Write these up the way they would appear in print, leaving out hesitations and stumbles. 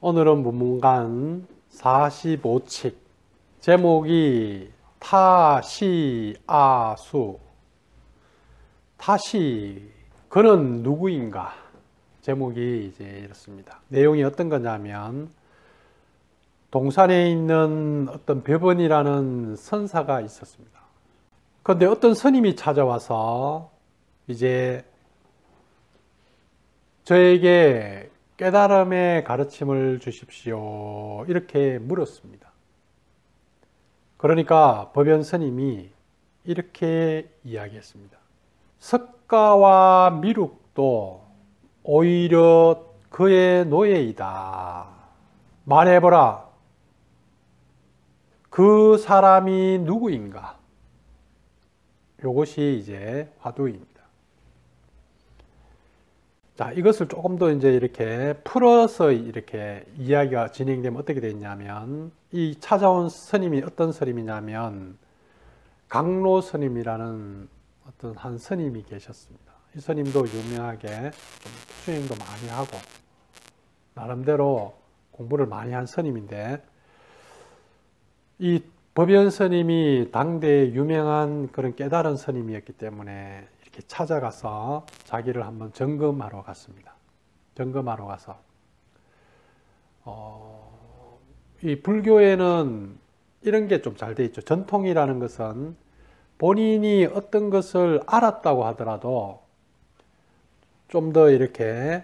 오늘은 문문관 45칙 제목이 타시아수. 타시, 그는 누구인가? 제목이 이제 이렇습니다. 내용이 어떤 거냐면, 동산에 있는 어떤 벼번이라는 선사가 있었습니다. 그런데 어떤 스님이 찾아와서 이제 저에게 깨달음의 가르침을 주십시오, 이렇게 물었습니다. 그러니까 법연 스님이 이렇게 이야기했습니다. 석가와 미륵도 오히려 그의 노예이다. 말해보라. 그 사람이 누구인가? 이것이 이제 화두입니다. 자, 이것을 조금 더 이제 이렇게 풀어서 이렇게 이야기가 진행되면 어떻게 되냐면, 이 찾아온 스님이 어떤 스님이냐면, 강로 스님이라는 어떤 한 스님이 계셨습니다. 이 스님도 유명하게 좀 수행도 많이 하고, 나름대로 공부를 많이 한 스님인데, 이 법연 스님이 당대의 유명한 그런 깨달은 스님이었기 때문에 이렇게 찾아가서 자기를 한번 점검하러 갔습니다. 점검하러 가서 이 불교에는 이런 게 좀 잘 돼 있죠. 전통이라는 것은 본인이 어떤 것을 알았다고 하더라도 좀 더 이렇게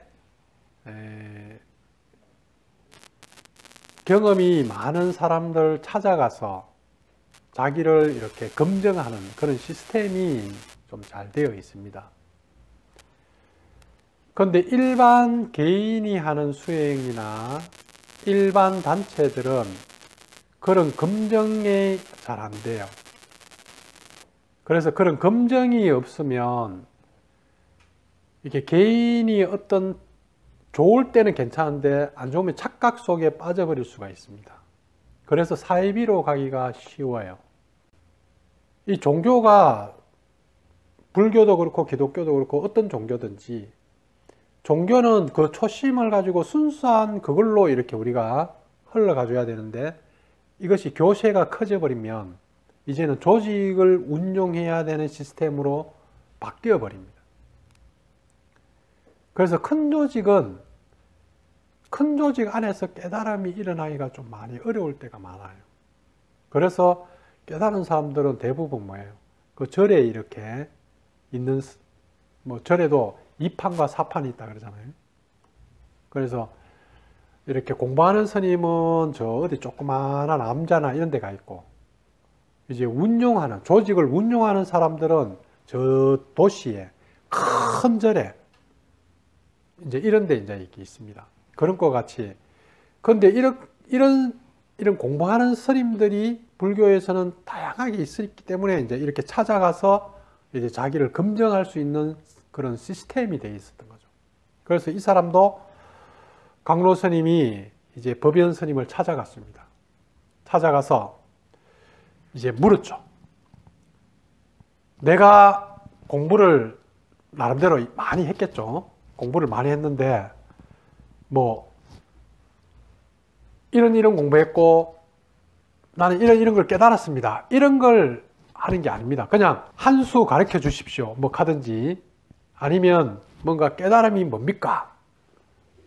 경험이 많은 사람들 찾아가서 자기를 이렇게 검증하는 그런 시스템이 좀 잘 되어 있습니다. 그런데 일반 개인이 하는 수행이나 일반 단체들은 그런 검증이 잘 안 돼요. 그래서 그런 검증이 없으면 이렇게 개인이 어떤 좋을 때는 괜찮은데 안 좋으면 착각 속에 빠져버릴 수가 있습니다. 그래서 사이비로 가기가 쉬워요. 이 종교가 불교도 그렇고 기독교도 그렇고 어떤 종교든지, 종교는 그 초심을 가지고 순수한 그걸로 이렇게 우리가 흘러가줘야 되는데, 이것이 교세가 커져 버리면 이제는 조직을 운용해야 되는 시스템으로 바뀌어 버립니다. 그래서 큰 조직 안에서 깨달음이 일어나기가 좀 많이 어려울 때가 많아요. 그래서 깨달은 사람들은 대부분 뭐예요? 그 절에 이렇게 있는, 뭐 절에도 2판과 4판이 있다 그러잖아요. 그래서 이렇게 공부하는 스님은 저 어디 조그마한 암자나 이런 데가 있고, 이제 운용하는, 조직을 운용하는 사람들은 저 도시에 큰 절에 이제 이런 데 이제 이렇게 있습니다. 그런 것 같이. 그런데 이런 공부하는 스님들이 불교에서는 다양하게 있기 때문에 이제 이렇게 찾아가서 이제 자기를 검증할 수 있는 그런 시스템이 되어 있었던 거죠. 그래서 이 사람도 강로 스님이 이제 법연 스님을 찾아갔습니다. 찾아가서 이제 물었죠. 내가 공부를 나름대로 많이 했겠죠. 공부를 많이 했는데 뭐 이런 공부했고 나는 이런 걸 깨달았습니다, 이런 걸 하는 게 아닙니다. 그냥 한 수 가르쳐 주십시오, 뭐 하든지, 아니면 뭔가 깨달음이 뭡니까?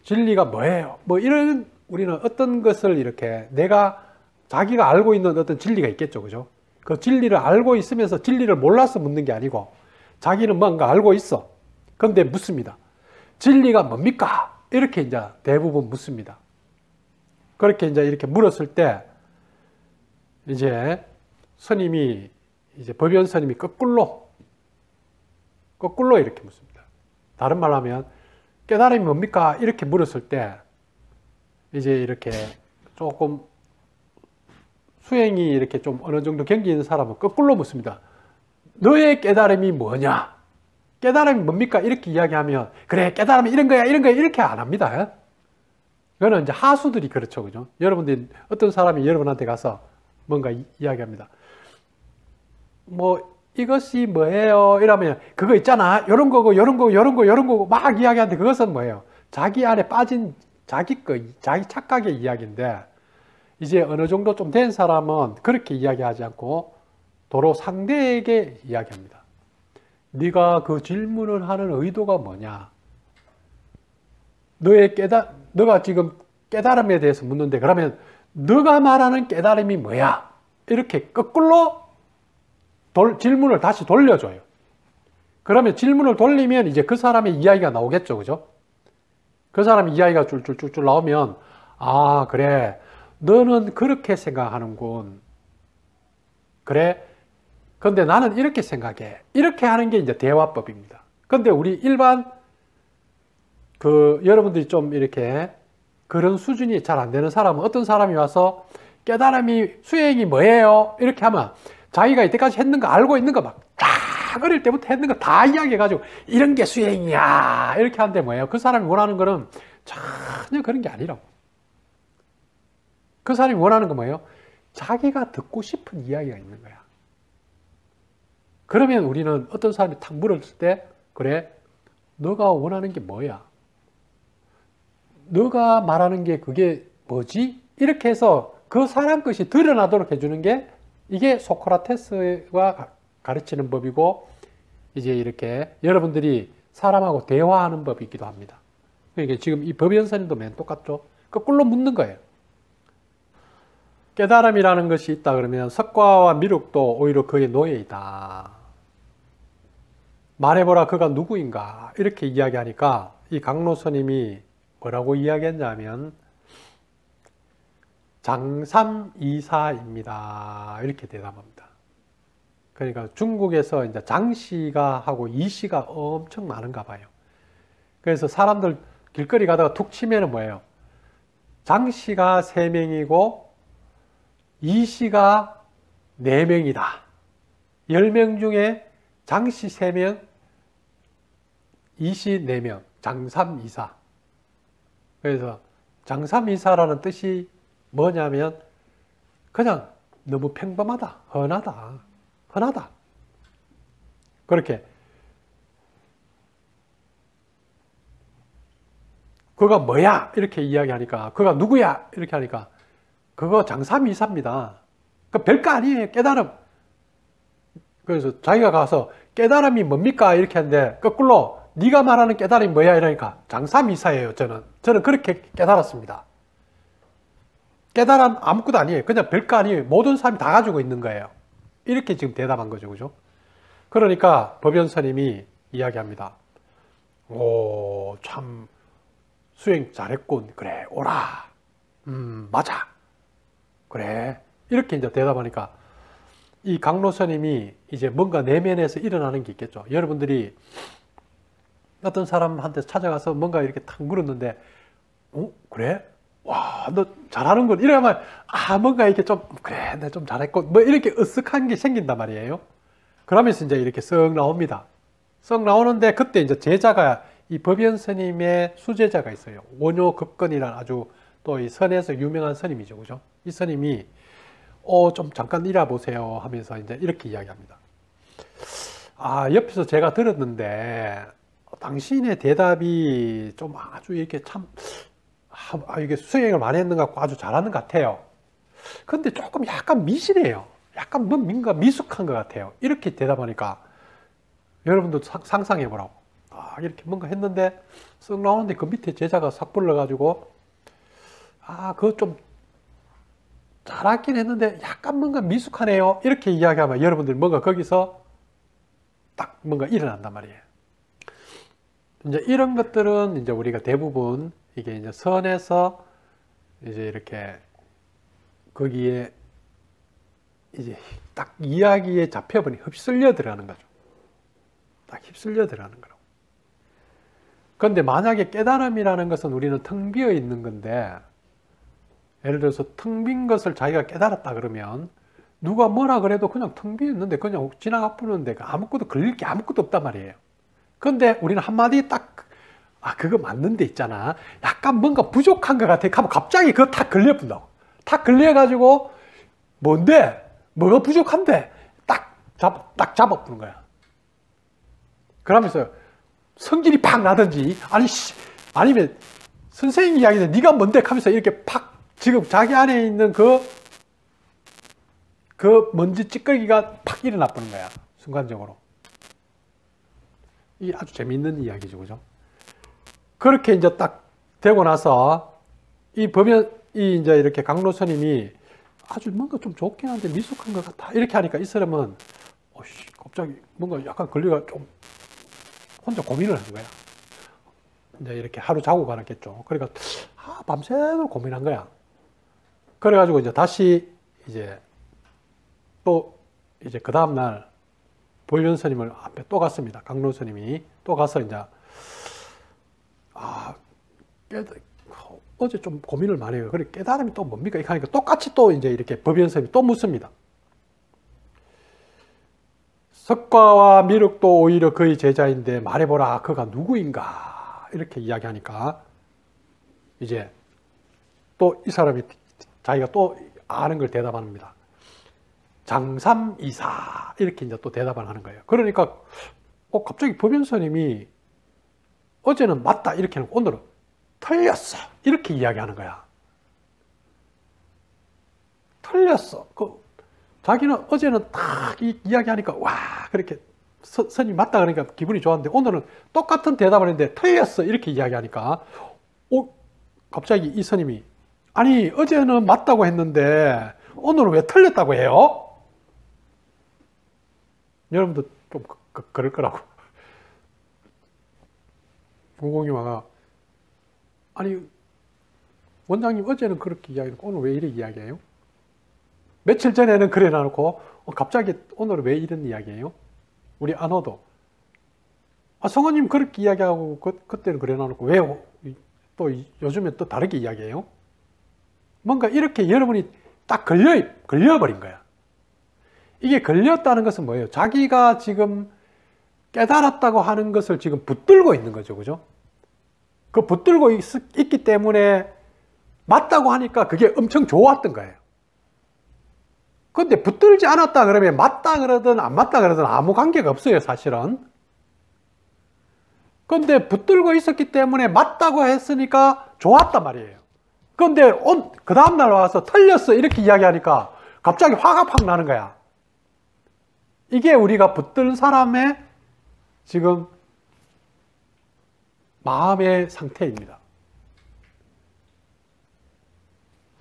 진리가 뭐예요? 뭐 이런, 우리는 어떤 것을 이렇게 자기가 알고 있는 어떤 진리가 있겠죠. 그죠? 그 진리를 알고 있으면서 진리를 몰라서 묻는 게 아니고, 자기는 뭔가 알고 있어. 그런데 묻습니다. 진리가 뭡니까? 이렇게 이제 대부분 묻습니다. 그렇게 이제 이렇게 물었을 때, 이제 스님이, 이제 법연 스님이 거꾸로 이렇게 묻습니다. 다른 말로 하면, 깨달음이 뭡니까? 이렇게 물었을 때, 이제 이렇게 조금 수행이 이렇게 좀 어느 정도 경기 있는 사람은 거꾸로 묻습니다. 너의 깨달음이 뭐냐? 깨달음이 뭡니까? 이렇게 이야기하면, 그래, 깨달음이 이런 거야, 이렇게 안 합니다. 그거는 이제 하수들이 그렇죠. 그죠? 여러분들이, 어떤 사람이 여러분한테 가서 뭔가 이야기합니다. 뭐, 이것이 뭐예요? 이러면, 그거 있잖아. 요런 거고, 막 이야기하는데, 그것은 뭐예요? 자기 안에 빠진 자기 착각의 이야기인데, 이제 어느 정도 좀 된 사람은 그렇게 이야기하지 않고 도로 상대에게 이야기합니다. 네가 그 질문을 하는 의도가 뭐냐? 너가 지금 깨달음에 대해서 묻는데, 그러면 너가 말하는 깨달음이 뭐야? 이렇게 거꾸로 질문을 다시 돌려줘요. 그러면 질문을 돌리면 이제 그 사람의 이야기가 나오겠죠. 그죠? 그 사람의 이야기가 줄줄줄줄 나오면, 아, 그래. 너는 그렇게 생각하는군. 그래. 근데 나는 이렇게 생각해. 이렇게 하는 게 이제 대화법입니다. 근데 우리 일반, 여러분들이 좀 이렇게 그런 수준이 잘 안 되는 사람은 어떤 사람이 와서 깨달음이, 수행이 뭐예요? 이렇게 하면 자기가 이때까지 했는 거 알고 있는 거 막 쫙 어릴 때부터 했는 거 다 이야기해가지고 이런 게 수행이야. 이렇게 하는데 뭐예요? 그 사람이 원하는 거는 전혀 그런 게 아니라고. 그 사람이 원하는 건 뭐예요? 자기가 듣고 싶은 이야기가 있는 거야. 그러면 우리는 어떤 사람이 탁 물었을 때, 그래, 너가 원하는 게 뭐야? 너가 말하는 게 그게 뭐지? 이렇게 해서 그 사람 것이 드러나도록 해주는 게 이게 소크라테스가 가르치는 법이고, 이제 이렇게 여러분들이 사람하고 대화하는 법이기도 합니다. 그러니까 지금 이 법연스님도 맨 똑같죠? 거꾸로 묻는 거예요. 깨달음이라는 것이 있다 그러면 석과와 미륵도 오히려 그의 노예이다. 말해보라 그가 누구인가 이렇게 이야기하니까 이 강로 스님이 뭐라고 이야기했냐면 장삼이사입니다. 이렇게 대답합니다. 그러니까 중국에서 이제 장씨가 하고 이씨가 엄청 많은가 봐요. 그래서 사람들 길거리 가다가 툭 치면은 뭐예요? 장씨가 3명이고 이씨가 4명이다. 10명 중에 장씨 3명, 이씨 4명, 장삼이사. 그래서 장삼이사라는 뜻이 뭐냐면 그냥 너무 평범하다, 흔하다. 그렇게 그가 뭐야? 이렇게 이야기하니까, 그가 누구야? 이렇게 하니까 그거 장삼이사입니다. 그 별거 아니에요. 깨달음. 그래서 자기가 가서 깨달음이 뭡니까? 이렇게 하는데 거꾸로 네가 말하는 깨달음이 뭐야? 이러니까 장삼이사예요. 저는 그렇게 깨달았습니다. 깨달음 아무것도 아니에요. 그냥 별거 아니에요. 모든 사람이 다 가지고 있는 거예요. 이렇게 지금 대답한 거죠. 그죠? 그러니까 법연스님이 이야기합니다. 오, 참 수행 잘했군. 그래, 오라. 맞아. 그래. 이렇게 이제 대답하니까 이 강로 스님이 이제 뭔가 내면에서 일어나는 게 있겠죠. 여러분들이 어떤 사람한테 찾아가서 뭔가 이렇게 탁 물었는데, 그래? 와, 너 잘하는군. 이러면, 뭔가 이렇게 좀, 그래, 나 좀 잘했고, 뭐 이렇게 으쓱한 게 생긴단 말이에요. 그러면서 이제 이렇게 쓱 나옵니다. 쓱 나오는데, 그때 이제 제자가, 이 법연 스님의 수제자가 있어요. 원효급건이라는 아주 또 이 선에서 유명한 스님이죠. 그죠? 이 스님이, 좀 잠깐 이라 보세요 하면서 이제 이렇게 이야기합니다. 옆에서 제가 들었는데, 당신의 대답이 좀 아주 이렇게 참, 이게 수행을 많이 했는 것 같고 아주 잘하는 것 같아요. 근데 조금 약간 미실해요. 약간 뭔가 미숙한 것 같아요. 이렇게 대답하니까 여러분도 상상해 보라고. 이렇게 뭔가 했는데 쓱 나오는데 그 밑에 제자가 싹 불러가지고 그거 좀 잘하긴 했는데 약간 뭔가 미숙하네요. 이렇게 이야기하면 여러분들 뭔가 거기서 딱 뭔가 일어난단 말이에요. 이제 이런 것들은 이제 우리가 대부분 이게 이제 선에서 이제 이렇게 거기에 이제 딱 이야기에 잡혀버리 휩쓸려 들어가는 거죠. 딱 휩쓸려 들어가는 거라고. 그런데 만약에 깨달음이라는 것은 우리는 텅 비어 있는 건데, 예를 들어서 텅 빈 것을 자기가 깨달았다 그러면 누가 뭐라 그래도 그냥 텅 비어 있는데 그냥 지나가 버리는데 아무것도 걸릴 게 아무것도 없단 말이에요. 근데 우리는 한마디 딱 그거 맞는데 있잖아. 약간 뭔가 부족한 것 같아. 하면 갑자기 그거 탁 걸려본다고. 탁 걸려가지고 뭔데? 뭐가 부족한데? 딱 잡아보는 거야. 그러면서 성질이 팍 나든지 아니면 선생님 이야기는 네가 뭔데 하면서 이렇게 팍 지금 자기 안에 있는 그 먼지 찌꺼기가 팍 일어나 버는 거야. 순간적으로. 이게 아주 재미있는 이야기죠. 그죠? 그렇게 이제 딱 되고 나서 이 이제 이렇게 강로 스님이 아주 뭔가 좀 좋긴 한데 미숙한 것 같아. 이렇게 하니까 이 사람은 갑자기 뭔가 약간 권리가 좀 혼자 고민을 한 거야. 이제 이렇게 하루 자고 가놨겠죠. 그러니까 밤새도록 고민한 거야. 그래가지고 이제 다시 이제 또 이제 그 다음날 보현 스님을 앞에 또 갔습니다. 강로 스님이 또 가서 이제 어제 좀 고민을 많이 해요. 그래 깨달음이 또 뭡니까? 이렇게 하니까 똑같이 또 이제 이렇게 법연 스님이 또 묻습니다. 석가와 미륵도 오히려 그의 제자인데 말해보라 그가 누구인가 이렇게 이야기하니까 이제 또 이 사람이 자기가 또 아는 걸 대답합니다. 장삼이사 이렇게 이제 또 대답을 하는 거예요. 그러니까 갑자기 법연 스님이 어제는 맞다 이렇게 하는 오늘은 틀렸어 이렇게 이야기하는 거야. 틀렸어. 자기는 어제는 딱 이야기하니까 와 그렇게 스님 맞다 그러니까 기분이 좋았는데 오늘은 똑같은 대답을 했는데 틀렸어 이렇게 이야기하니까 갑자기 이 스님이 아니 어제는 맞다고 했는데 오늘은 왜 틀렸다고 해요? 여러분도 좀 그럴 거라고. 공공이 와가 아니 원장님 어제는 그렇게 이야기했고 오늘 왜 이래 이야기해요? 며칠 전에는 그래 놔놓고 갑자기 오늘은 왜 이런 이야기해요? 우리 안호도 성우님 그렇게 이야기하고 그때는 그래 놔놓고 왜 또 요즘에 또 다르게 이야기해요? 뭔가 이렇게 여러분이 딱 걸려버린 거야. 이게 걸렸다는 것은 뭐예요? 자기가 지금 깨달았다고 하는 것을 지금 붙들고 있는 거죠. 그죠? 그 붙들고 있기 때문에 맞다고 하니까 그게 엄청 좋았던 거예요. 근데 붙들지 않았다 그러면 맞다 그러든 안 맞다 그러든 아무 관계가 없어요, 사실은. 근데 붙들고 있었기 때문에 맞다고 했으니까 좋았단 말이에요. 근데 그 다음날 와서 틀렸어 이렇게 이야기하니까 갑자기 화가 팍 나는 거야. 이게 우리가 붙든 사람의 지금 마음의 상태입니다.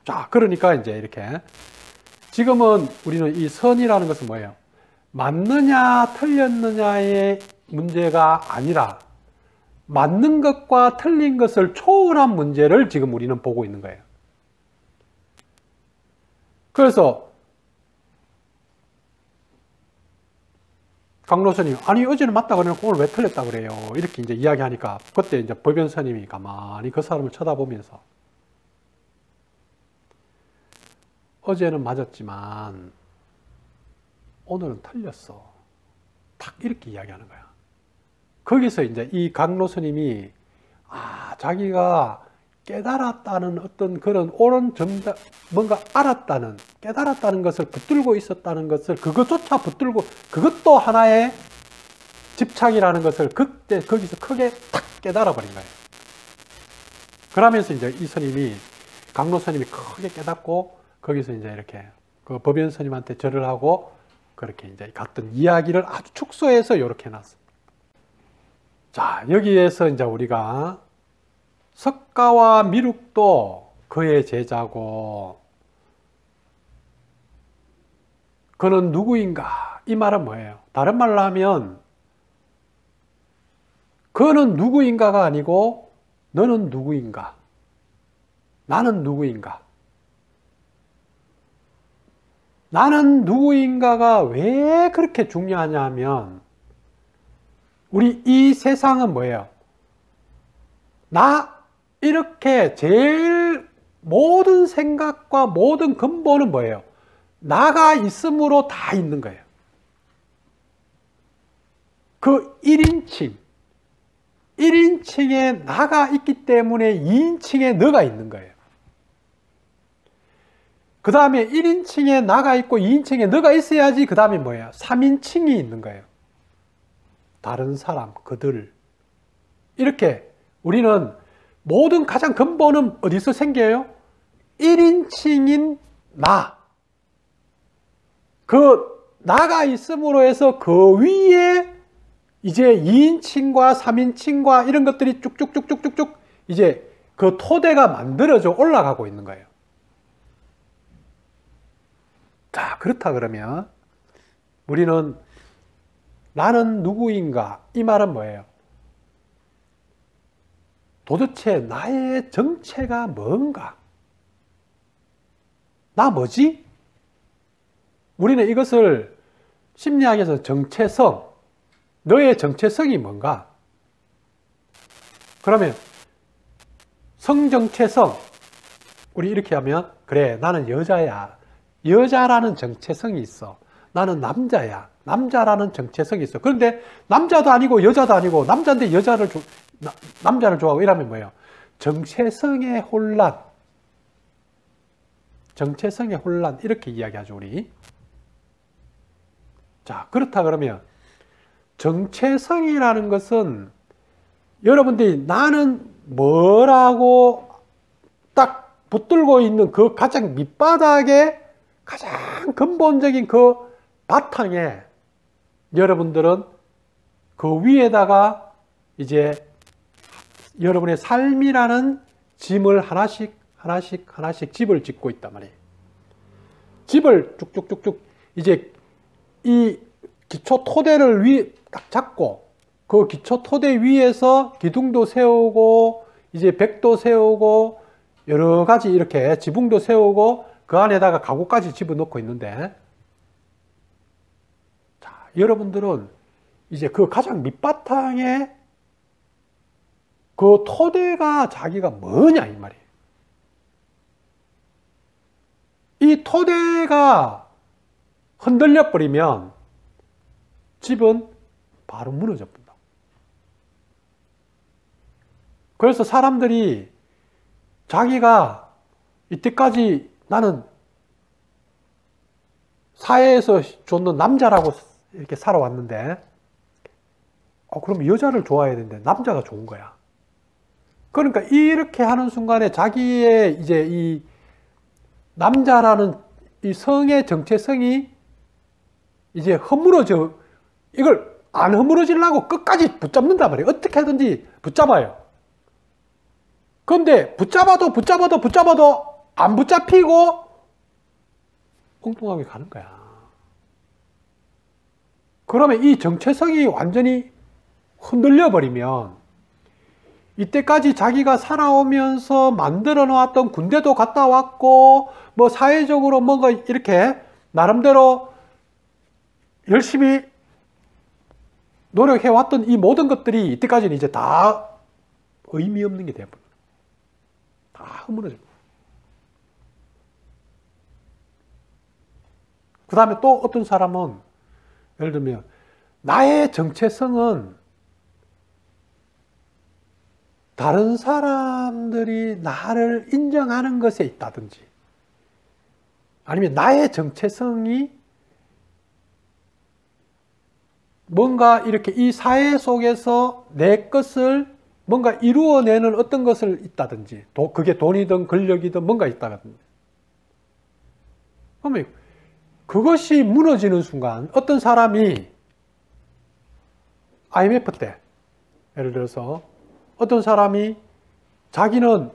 자, 그러니까 이제 이렇게 지금은 우리는 이 선이라는 것은 뭐예요? 맞느냐 틀렸느냐의 문제가 아니라 맞는 것과 틀린 것을 초월한 문제를 지금 우리는 보고 있는 거예요. 그래서 강로 스님 아니 어제는 맞다 그래놓고 오늘 왜 틀렸다 그래요? 이렇게 이제 이야기하니까 그때 이제 법연 스님이 가만히 그 사람을 쳐다보면서 어제는 맞았지만 오늘은 틀렸어. 딱 이렇게 이야기하는 거야. 거기서 이제 이 강로 스님이 자기가 깨달았다는 어떤 그런 옳은 정답, 뭔가 알았다는, 깨달았다는 것을 붙들고 있었다는 것을 그것조차 붙들고 그것도 하나의 집착이라는 것을 그때 거기서 크게 탁 깨달아 버린 거예요. 그러면서 이제 이 스님이 강로 스님이 크게 깨닫고 거기서 이제 이렇게 그 법연 스님한테 절을 하고 그렇게 이제 갔던 이야기를 아주 축소해서 이렇게 해놨습니다. 자, 여기에서 이제 우리가 석가와 미륵도 그의 제자고 그는 누구인가? 이 말은 뭐예요? 다른 말로 하면 그는 누구인가가 아니고 너는 누구인가? 나는 누구인가? 나는 누구인가가 왜 그렇게 중요하냐 하면 우리 이 세상은 뭐예요? 나 이렇게 제일 모든 생각과 모든 근본은 뭐예요? 나가 있음으로 다 있는 거예요. 그 1인칭에 나가 있기 때문에 2인칭에 너가 있는 거예요. 그 다음에 1인칭에 나가 있고 2인칭에 너가 있어야지 그 다음에 뭐예요? 3인칭이 있는 거예요. 다른 사람, 그들. 이렇게 우리는 모든 가장 근본은 어디서 생겨요? 1인칭인 나. 그 나가 있음으로 해서 그 위에 이제 2인칭과 3인칭과 이런 것들이 쭉쭉쭉쭉쭉쭉 이제 그 토대가 만들어져 올라가고 있는 거예요. 자, 그렇다 그러면 우리는 나는 누구인가? 이 말은 뭐예요? 도대체 나의 정체가 뭔가? 나 뭐지? 우리는 이것을 심리학에서 정체성, 너의 정체성이 뭔가? 그러면 성정체성, 우리 이렇게 하면 그래, 나는 여자야. 여자라는 정체성이 있어. 나는 남자야. 남자라는 정체성이 있어. 그런데 남자도 아니고 여자도 아니고 남자인데 남자를 좋아하고 이러면 뭐예요? 정체성의 혼란. 정체성의 혼란 이렇게 이야기하죠, 우리. 자, 그렇다 그러면 정체성이라는 것은 여러분들이 나는 뭐라고 딱 붙들고 있는 그 가장 밑바닥에 가장 근본적인 그 바탕에 여러분들은 그 위에다가 이제 여러분의 삶이라는 짐을 하나씩 집을 짓고 있단 말이에요. 집을 쭉쭉쭉쭉 이제 이 기초 토대를 딱 잡고 그 기초 토대 위에서 기둥도 세우고 이제 벽도 세우고 여러 가지 이렇게 지붕도 세우고 그 안에다가 가구까지 집어넣고 있는데, 자, 여러분들은 이제 그 가장 밑바탕에 그 토대가 자기가 뭐냐 이 말이에요. 이 토대가 흔들려 버리면 집은 바로 무너져 버린다. 그래서 사람들이 자기가 이때까지 나는 사회에서 줬는 남자라고 이렇게 살아왔는데, 그럼 여자를 좋아해야 되는데 남자가 좋은 거야. 그러니까 이렇게 하는 순간에 자기의 이제 이 남자라는 이 성의 정체성이 이제 허물어져, 이걸 안 허물어지려고 끝까지 붙잡는단 말이에요. 어떻게 하든지 붙잡아요. 그런데 붙잡아도 안 붙잡히고 엉뚱하게 가는 거야. 그러면 이 정체성이 완전히 흔들려 버리면 이때까지 자기가 살아오면서 만들어 놓았던, 군대도 갔다 왔고 뭐 사회적으로 뭔가 이렇게 나름대로 열심히 노력해 왔던 이 모든 것들이 이때까지는 이제 다 의미 없는 게 돼버려. 다 허물어져. 그 다음에 또 어떤 사람은 예를 들면 나의 정체성은 다른 사람들이 나를 인정하는 것에 있다든지, 아니면 나의 정체성이 뭔가 이렇게 이 사회 속에서 내 것을 뭔가 이루어내는 어떤 것을 있다든지, 그게 돈이든 권력이든 뭔가 있다든지. 그러면 그것이 무너지는 순간 어떤 사람이 IMF 때 예를 들어서 어떤 사람이 자기는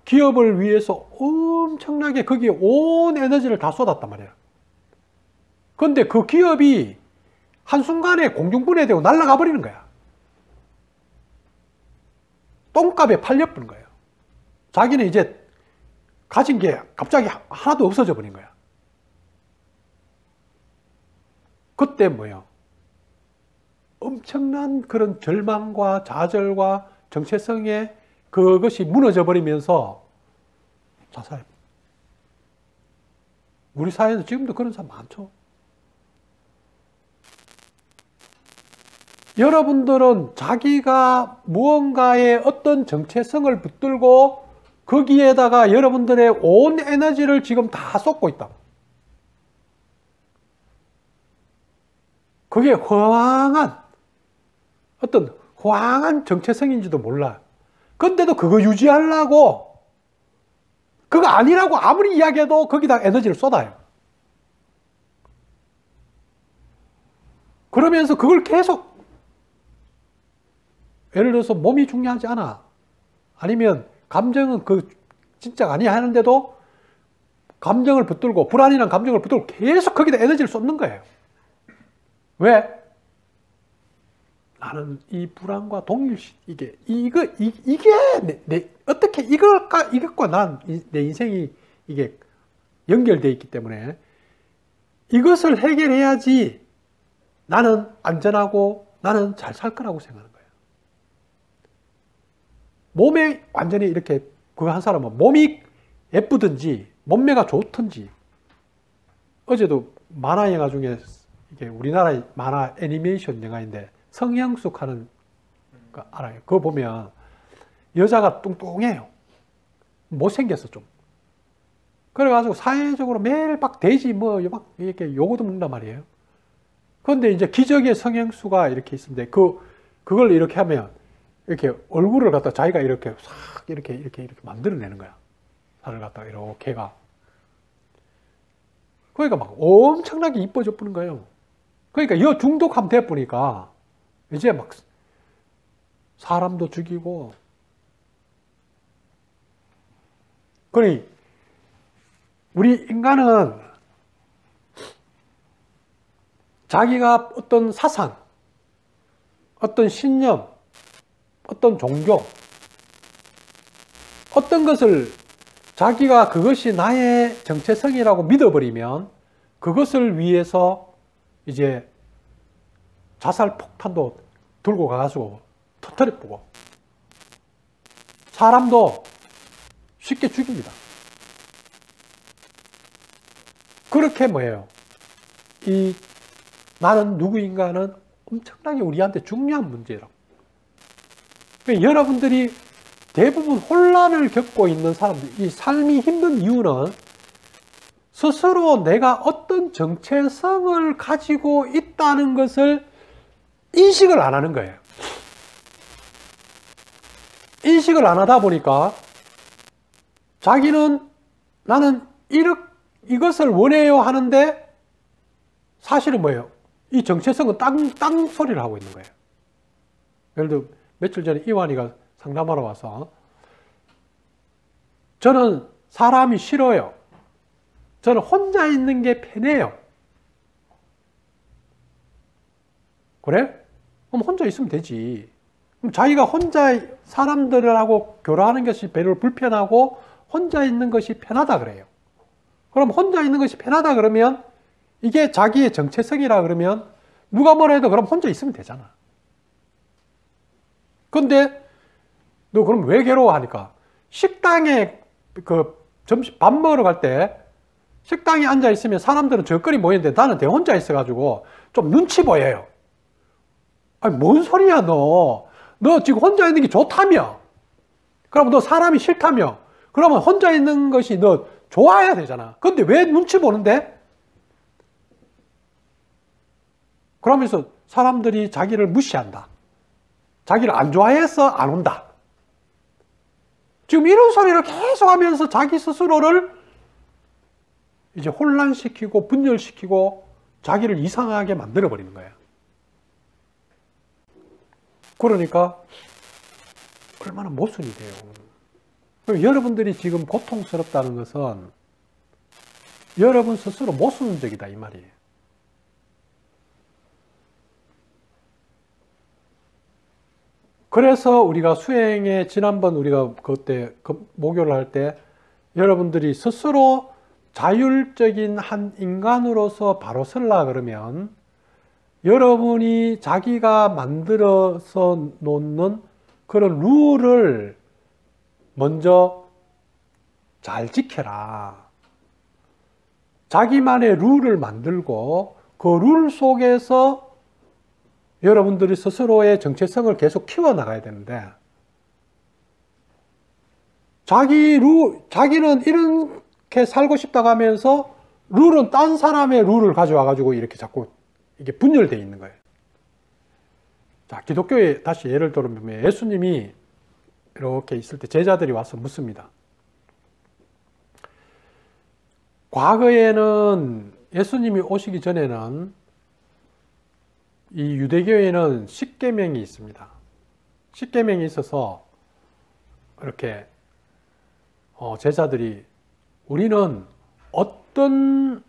기업을 위해서 엄청나게 거기에 온 에너지를 다 쏟았단 말이에요. 그런데 그 기업이 한순간에 공중분해되고 날아가 버리는 거야. 똥값에 팔려버린 거예요. 자기는 이제 가진 게 갑자기 하나도 없어져 버린 거야. 그때 뭐예요? 엄청난 그런 절망과 좌절과 정체성에 그것이 무너져 버리면서 자살. 우리 사회에서 지금도 그런 사람 많죠. 여러분들은 자기가 무언가의 어떤 정체성을 붙들고 거기에다가 여러분들의 온 에너지를 지금 다 쏟고 있다. 그게 허황한 정체성인지도 몰라. 근데도 그거 유지하려고, 그거 아니라고 아무리 이야기해도 거기다 에너지를 쏟아요. 그러면서 그걸 계속, 예를 들어서 몸이 중요하지 않아, 아니면 감정은 그 진짜가 아니야 하는데도 감정을 붙들고, 불안이란 감정을 붙들고 계속 거기다 에너지를 쏟는 거예요. 왜? 나는 이 불안과 동일시, 이게 어떻게 이것과 내 인생이 이게 연결되어 있기 때문에 이것을 해결해야지 나는 안전하고 나는 잘 살 거라고 생각하는 거예요. 몸에 완전히 이렇게, 그거 한 사람은 몸이 예쁘든지 몸매가 좋든지, 어제도 만화 영화 중에, 이게 우리나라 만화 애니메이션 영화인데 성형숙 하는 거 알아요? 그거 보면 여자가 뚱뚱해요. 못생겼어 좀. 그래가지고 사회적으로 매일 막 돼지 뭐 막 이렇게 요거도 먹는단 말이에요. 그런데 이제 기적의 성형수가 이렇게 있는데 그걸 이렇게 하면 이렇게 얼굴을 갖다 자기가 이렇게 싹 이렇게 만들어내는 거야. 살을 갖다가 이렇게 가. 그러니까 막 엄청나게 이뻐져 보는 거예요. 그러니까 여 중독하면 돼 보니까 이제 막 사람도 죽이고, 그러니 우리 인간은 자기가 어떤 사상, 어떤 신념, 어떤 종교, 어떤 것을 자기가 그것이 나의 정체성이라고 믿어버리면 그것을 위해서 이제 자살 폭탄도 들고 가가지고 터뜨려보고, 사람도 쉽게 죽입니다. 그렇게 뭐예요? 이 나는 누구인가는 엄청나게 우리한테 중요한 문제라고. 여러분들이 대부분 혼란을 겪고 있는 사람들, 이 삶이 힘든 이유는 스스로 내가 어떤 정체성을 가지고 있다는 것을 인식을 안 하는 거예요. 인식을 안 하다 보니까 자기는 나는 이것을 원해요 하는데 사실은 뭐예요? 이 정체성은 땅 소리를 하고 있는 거예요. 예를 들어 며칠 전에 이완이가 상담하러 와서 저는 사람이 싫어요. 저는 혼자 있는 게 편해요. 그래? 그럼 혼자 있으면 되지. 그럼 자기가 혼자 사람들하고 교류하는 것이 별로 불편하고 혼자 있는 것이 편하다 그래요. 그럼 혼자 있는 것이 편하다 그러면 이게 자기의 정체성이라 그러면 누가 뭐라 해도 그럼 혼자 있으면 되잖아. 근데 너 그럼 왜 괴로워하니까? 식당에 점심 밥 먹으러 갈 때 식당에 앉아 있으면 사람들은 저거리 모이는데 나는 내 혼자 있어가지고 좀 눈치 보여요. 아니 뭔 소리야 너 지금 혼자 있는 게 좋다며? 그럼 너 사람이 싫다며? 그러면 혼자 있는 것이 너 좋아야 되잖아. 근데 왜 눈치 보는데? 그러면서 사람들이 자기를 무시한다. 자기를 안 좋아해서 안 온다. 지금 이런 소리를 계속 하면서 자기 스스로를 이제 혼란시키고 분열시키고 자기를 이상하게 만들어버리는 거예요. 그러니까 얼마나 모순이 돼요. 여러분들이 지금 고통스럽다는 것은 여러분 스스로 모순적이다 이 말이에요. 그래서 우리가 수행에 지난번 우리가 그때 목요를 할 때 여러분들이 스스로 자율적인 한 인간으로서 바로 설라 그러면 여러분이 자기가 만들어서 놓는 그런 룰을 먼저 잘 지켜라. 자기만의 룰을 만들고 그 룰 속에서 여러분들이 스스로의 정체성을 계속 키워나가야 되는데 자기는 이렇게 살고 싶다고 하면서 룰은 딴 사람의 룰을 가져와가지고 이렇게 자꾸 이게 분열되어 있는 거예요. 자, 기독교에 다시 예를 들면 예수님이 이렇게 있을 때 제자들이 와서 묻습니다. 과거에는 예수님이 오시기 전에는 이 유대교에는 십계명이 있습니다. 십계명이 있어서 이렇게 제자들이 우리는 어떤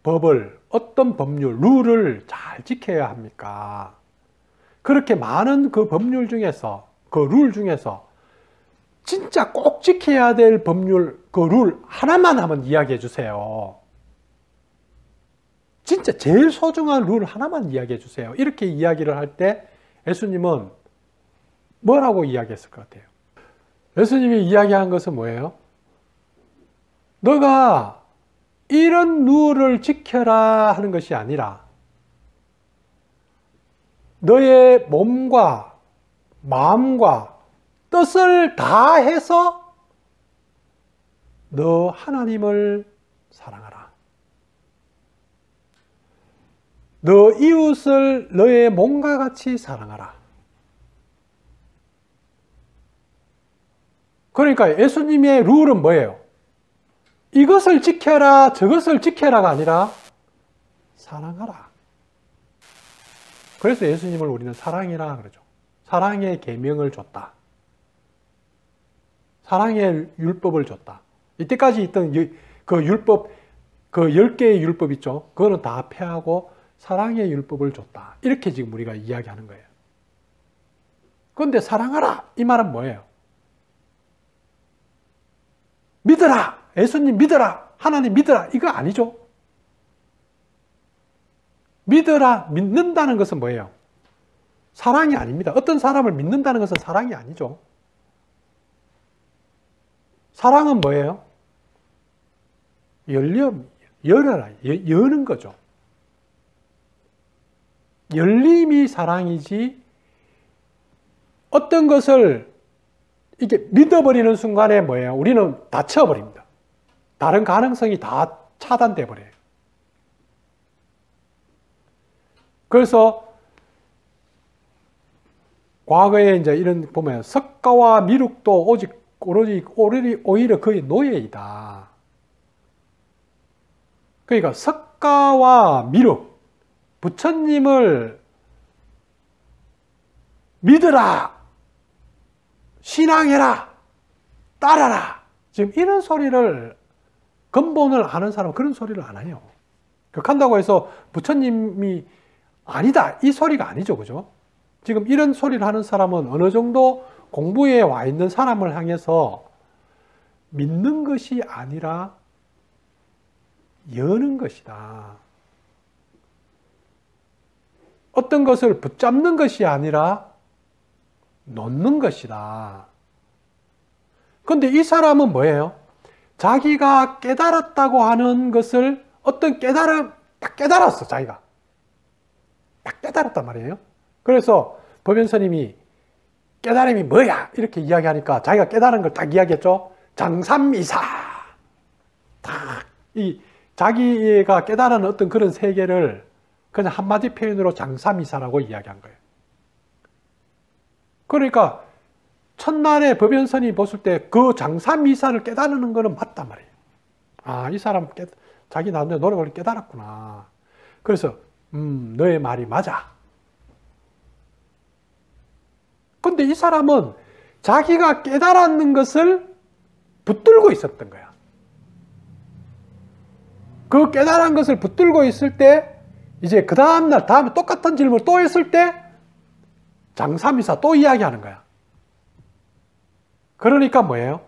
법을, 어떤 법률, 룰을 잘 지켜야 합니까? 그렇게 많은 그 법률 중에서, 그 룰 중에서 진짜 꼭 지켜야 될 법률, 그 룰 하나만 한번 이야기해 주세요. 진짜 제일 소중한 룰 하나만 이야기해 주세요. 이렇게 이야기를 할 때 예수님은 뭐라고 이야기했을 것 같아요? 예수님이 이야기한 것은 뭐예요? 너가 이런 룰을 지켜라 하는 것이 아니라 너의 몸과 마음과 뜻을 다해서 너 하나님을 사랑하라. 너 이웃을 너의 몸과 같이 사랑하라. 그러니까 예수님의 룰은 뭐예요? 이것을 지켜라, 저것을 지켜라가 아니라 사랑하라. 그래서 예수님을 우리는 사랑이라 그러죠. 사랑의 계명을 줬다. 사랑의 율법을 줬다. 이때까지 있던 그 율법, 그 10개의 율법 있죠. 그거는 다 폐하고 사랑의 율법을 줬다. 이렇게 지금 우리가 이야기하는 거예요. 그런데 사랑하라 이 말은 뭐예요? 믿어라. 예수님 믿어라. 하나님 믿어라. 이거 아니죠. 믿어라. 믿는다는 것은 뭐예요? 사랑이 아닙니다. 어떤 사람을 믿는다는 것은 사랑이 아니죠. 사랑은 뭐예요? 열어라. 여는 거죠. 열림이 사랑이지 어떤 것을 이게 믿어버리는 순간에 뭐예요? 우리는 닫혀버립니다. 다른 가능성이 다 차단돼 버려요. 그래서 과거에 이제 이런 보면 석가와 미륵도 오히려 거의 노예이다. 그러니까 석가와 미륵, 부처님을 믿으라, 신앙해라, 따라라. 지금 이런 소리를 근본을 아는 사람은 그런 소리를 안 해요. 그렇다고 해서 부처님이 아니다 이 소리가 아니죠, 그죠? 지금 이런 소리를 하는 사람은 어느 정도 공부에 와 있는 사람을 향해서 믿는 것이 아니라 여는 것이다. 어떤 것을 붙잡는 것이 아니라 놓는 것이다. 그런데 이 사람은 뭐예요? 자기가 깨달았다고 하는 것을 어떤 딱 깨달았어, 자기가. 딱 깨달았단 말이에요. 그래서 법연스님이 깨달음이 뭐야? 이렇게 이야기하니까 자기가 깨달은 걸 딱 이야기했죠. 장삼이사. 딱 이 자기가 깨달은 어떤 그런 세계를 그냥 한마디 표현으로 장삼이사라고 이야기한 거예요. 그러니까 첫날에 법연선이 봤을 때 그 장삼이사를 깨달는 거는 맞단 말이에요. 아, 이 사람 자기 나름대로 노력을 깨달았구나. 그래서 너의 말이 맞아. 근데 이 사람은 자기가 깨달았는 것을 붙들고 있었던 거야. 그 깨달은 것을 붙들고 있을 때 이제 그 다음날 다음에 똑같은 질문을 또 했을 때 장삼이사 또 이야기하는 거야. 그러니까 뭐예요?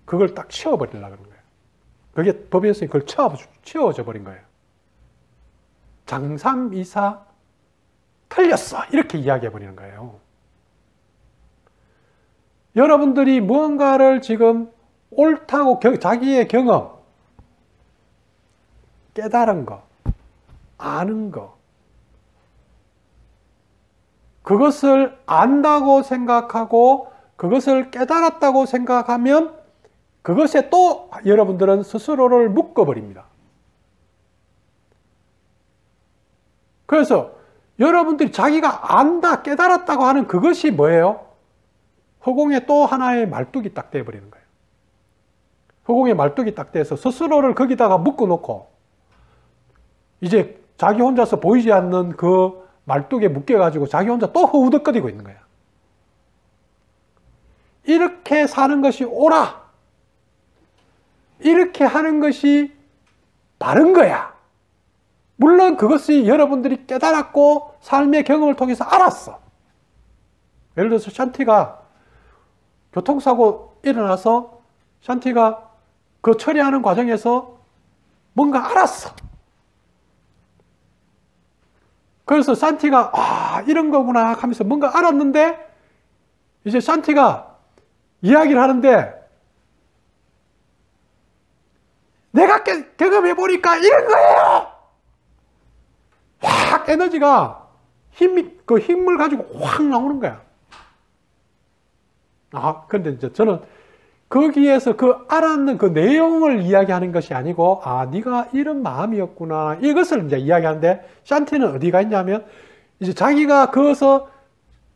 그걸 딱 치워버리려고 하는 거예요. 그게 법인스님이 그걸 치워져 버린 거예요. 장삼이사 틀렸어. 이렇게 이야기해 버리는 거예요. 여러분들이 무언가를 지금 옳다고 자기의 경험, 깨달은 거, 아는 거, 그것을 안다고 생각하고 그것을 깨달았다고 생각하면 그것에 또 여러분들은 스스로를 묶어버립니다. 그래서 여러분들이 자기가 안다, 깨달았다고 하는 그것이 뭐예요? 허공에 또 하나의 말뚝이 딱 돼버리는 거예요. 허공에 말뚝이 딱 돼서 스스로를 거기다가 묶어놓고 이제 자기 혼자서 보이지 않는 그 말뚝에 묶여가지고 자기 혼자 또 허우덕거리고 있는 거야. 이렇게 사는 것이 옳아. 이렇게 하는 것이 바른 거야. 물론 그것이 여러분들이 깨달았고 삶의 경험을 통해서 알았어. 예를 들어서 샨티가 교통사고 일어나서 샨티가 그 처리하는 과정에서 뭔가 알았어. 그래서 샨티가 이런 거구나 하면서 뭔가 알았는데 이제 샨티가 이야기를 하는데 내가 경험해 보니까 이런 거예요. 확 에너지가 힘을 가지고 확 나오는 거야. 근데 이제 저는 거기에서 그 알았는 그 내용을 이야기하는 것이 아니고, 네가 이런 마음이었구나. 이것을 이제 이야기하는데, 샨티는 어디가 있냐면, 이제 자기가 그것을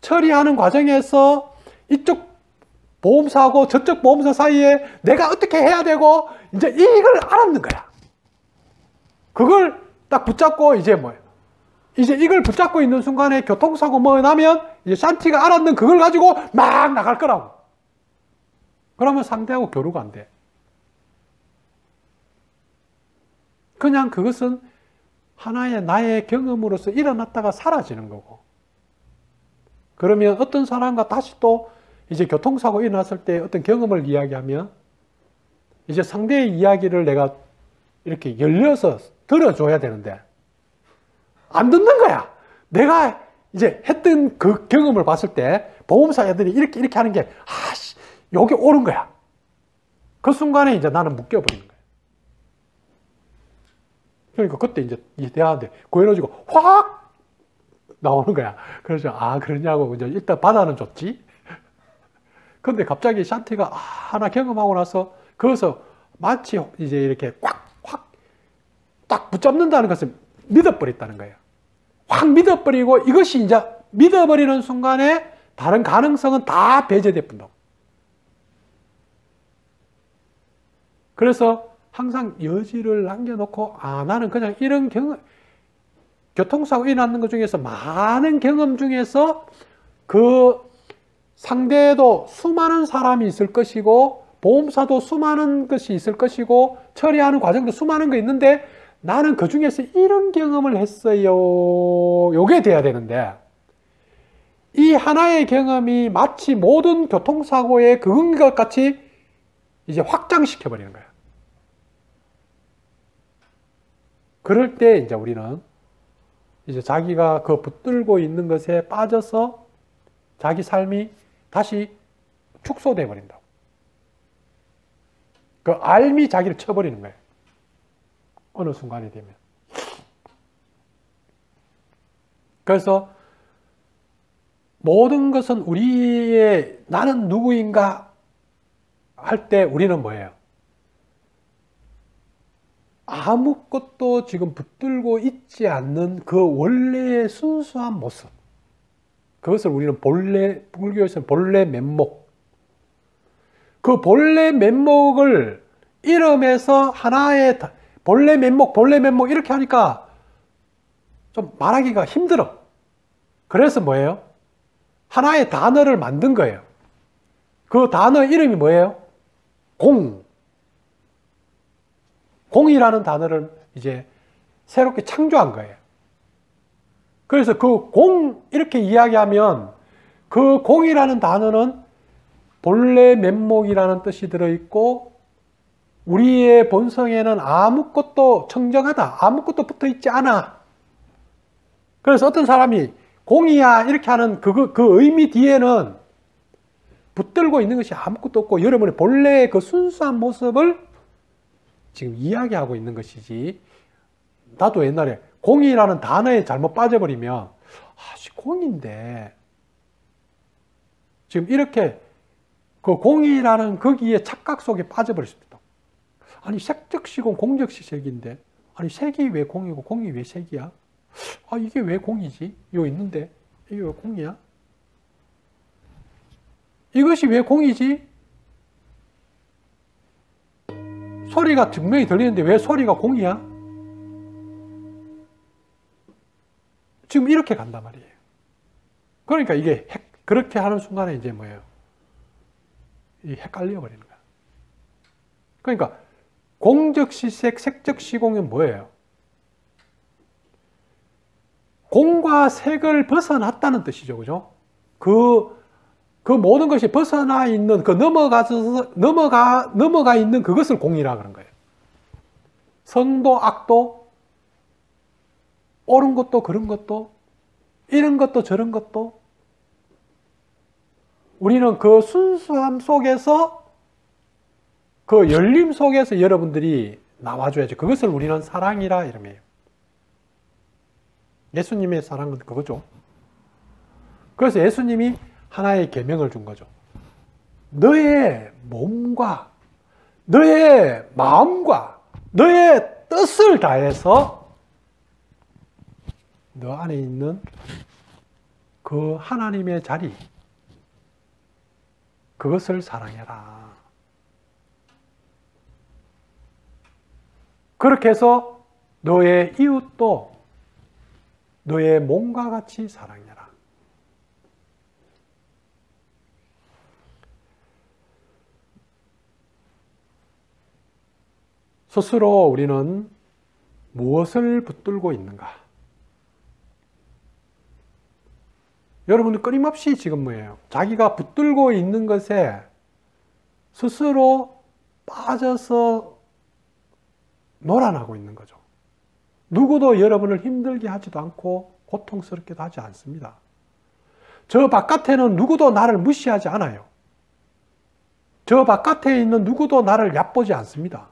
처리하는 과정에서 이쪽 보험사하고 저쪽 보험사 사이에 내가 어떻게 해야 되고, 이제 이걸 알았는 거야. 그걸 딱 붙잡고, 이제 이제 이걸 붙잡고 있는 순간에 교통사고 나면, 이제 샨티가 알았는 그걸 가지고 막 나갈 거라고. 그러면 상대하고 교류가 안 돼. 그냥 그것은 하나의 나의 경험으로서 일어났다가 사라지는 거고. 그러면 어떤 사람과 다시 또 이제 교통사고 일어났을 때 어떤 경험을 이야기하면 이제 상대의 이야기를 내가 이렇게 열려서 들어줘야 되는데 안 듣는 거야. 내가 이제 했던 그 경험을 봤을 때 보험사 애들이 이렇게 하는 게 요게 옳은 거야. 그 순간에 이제 나는 묶여버리는 거야. 그러니까 그때 이제 이 대화한테 그 에너지가 확 나오는 거야. 그래서 그러냐고 이제 일단 받아는 줬지. 근데 갑자기 샨티가 하나 경험하고 나서 거기서 마치 이제 이렇게 확 딱 붙잡는다는 것을 믿어버렸다는 거예요. 확 믿어버리고 이것이 이제 믿어버리는 순간에 다른 가능성은 다 배제돼 본다고. 그래서 항상 여지를 남겨놓고 나는 그냥 이런 교통사고 일어나는 것 중에서 많은 경험 중에서 그 상대에도 수많은 사람이 있을 것이고 보험사도 수많은 것이 있을 것이고 처리하는 과정도 수많은 거 있는데 나는 그 중에서 이런 경험을 했어요. 요게 돼야 되는데 이 하나의 경험이 마치 모든 교통사고의 그것 같이 이제 확장시켜버리는 거야. 그럴 때 이제 우리는 이제 자기가 그 붙들고 있는 것에 빠져서 자기 삶이 다시 축소돼 버린다고. 그 알미 자기를 쳐버리는 거예요. 어느 순간이 되면. 그래서 모든 것은 우리의 나는 누구인가 할 때 우리는 뭐예요? 아무것도 지금 붙들고 있지 않는 그 원래의 순수한 모습. 그것을 우리는 불교에서는 본래 면목. 그 본래 면목을 이름에서 하나의 본래 면목 이렇게 하니까 좀 말하기가 힘들어. 그래서 뭐예요? 하나의 단어를 만든 거예요. 그 단어 이름이 뭐예요? 공이라는 단어를 이제 새롭게 창조한 거예요. 그래서 그 이렇게 이야기하면 그 공이라는 단어는 본래 면목이라는 뜻이 들어있고 우리의 본성에는 아무것도 청정하다. 아무것도 붙어 있지 않아. 그래서 어떤 사람이 공이야 이렇게 하는 그 의미 뒤에는 붙들고 있는 것이 아무것도 없고 여러분의 본래의 그 순수한 모습을 지금 이야기하고 있는 것이지. 나도 옛날에 공이라는 단어에 잘못 빠져버리면 공인데 지금 이렇게 그 공이라는 거기에 착각 속에 빠져버릴 수도 있다. 아니 색적시공 공적시색인데 아니 색이 왜 공이고 공이 왜 색이야? 이게 왜 공이지? 이거 있는데 이게 왜 공이야? 이것이 왜 공이지? 소리가 분명히 들리는데 왜 소리가 공이야? 지금 이렇게 간단 말이에요. 그러니까 이게 그렇게 하는 순간에 이제 뭐예요? 헷갈려 버리는 거야. 그러니까 공적시색, 색적시공은 뭐예요? 공과 색을 벗어났다는 뜻이죠. 그죠? 그 모든 것이 벗어나 있는, 넘어가 있는 그것을 공이라 그런 거예요. 선도, 악도, 옳은 것도, 그런 것도, 이런 것도, 저런 것도, 우리는 그 순수함 속에서, 그 열림 속에서 여러분들이 나와줘야죠. 그것을 우리는 사랑이라 이름해요. 예수님의 사랑은 그거죠. 그래서 예수님이 하나의 계명을 준 거죠. 너의 몸과 너의 마음과 너의 뜻을 다해서 너 안에 있는 그 하나님의 자리, 그것을 사랑해라. 그렇게 해서 너의 이웃도 너의 몸과 같이 사랑해라. 스스로 우리는 무엇을 붙들고 있는가? 여러분은 끊임없이 지금 뭐예요? 자기가 붙들고 있는 것에 스스로 빠져서 놀아나고 있는 거죠. 누구도 여러분을 힘들게 하지도 않고 고통스럽게도 하지 않습니다. 저 바깥에는 누구도 나를 무시하지 않아요. 저 바깥에 있는 누구도 나를 얕보지 않습니다.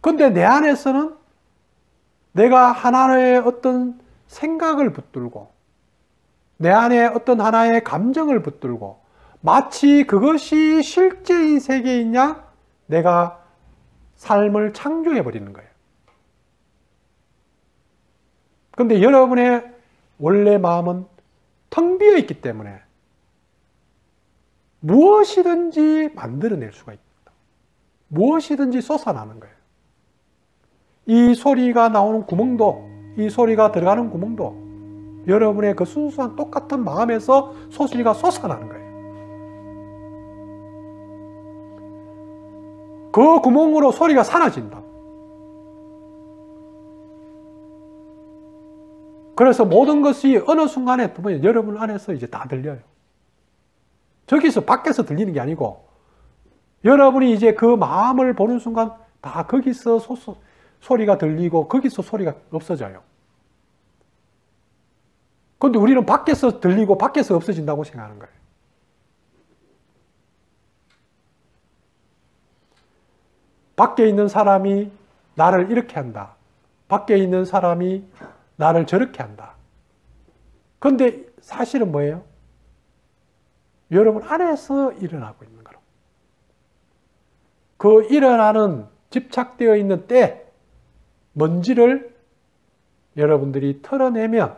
근데 내 안에서는 내가 하나의 어떤 생각을 붙들고 내 안에 어떤 하나의 감정을 붙들고 마치 그것이 실제의 세계인 양 내가 삶을 창조해 버리는 거예요. 근데 여러분의 원래 마음은 텅 비어 있기 때문에 무엇이든지 만들어낼 수가 있다. 무엇이든지 솟아나는 거예요. 이 소리가 나오는 구멍도, 이 소리가 들어가는 구멍도 여러분의 그 순수한 똑같은 마음에서 소리가 솟아나는 거예요. 그 구멍으로 소리가 사라진다. 그래서 모든 것이 어느 순간에 보면 여러분 안에서 이제 다 들려요. 저기서 밖에서 들리는 게 아니고 여러분이 이제 그 마음을 보는 순간 다 거기서 소리가 들리고 거기서 소리가 없어져요. 그런데 우리는 밖에서 들리고 밖에서 없어진다고 생각하는 거예요. 밖에 있는 사람이 나를 이렇게 한다. 밖에 있는 사람이 나를 저렇게 한다. 그런데 사실은 뭐예요? 여러분 안에서 일어나고 있는 거로. 그 일어나는 집착되어 있는 때 먼지를 여러분들이 털어내면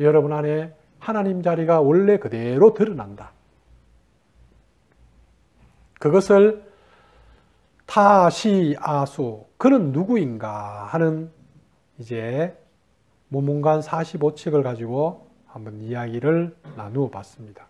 여러분 안에 하나님 자리가 원래 그대로 드러난다. 그것을 타시아수, 그는 누구인가 하는 이제 모문관 45칙을 가지고 한번 이야기를 나누어 봤습니다.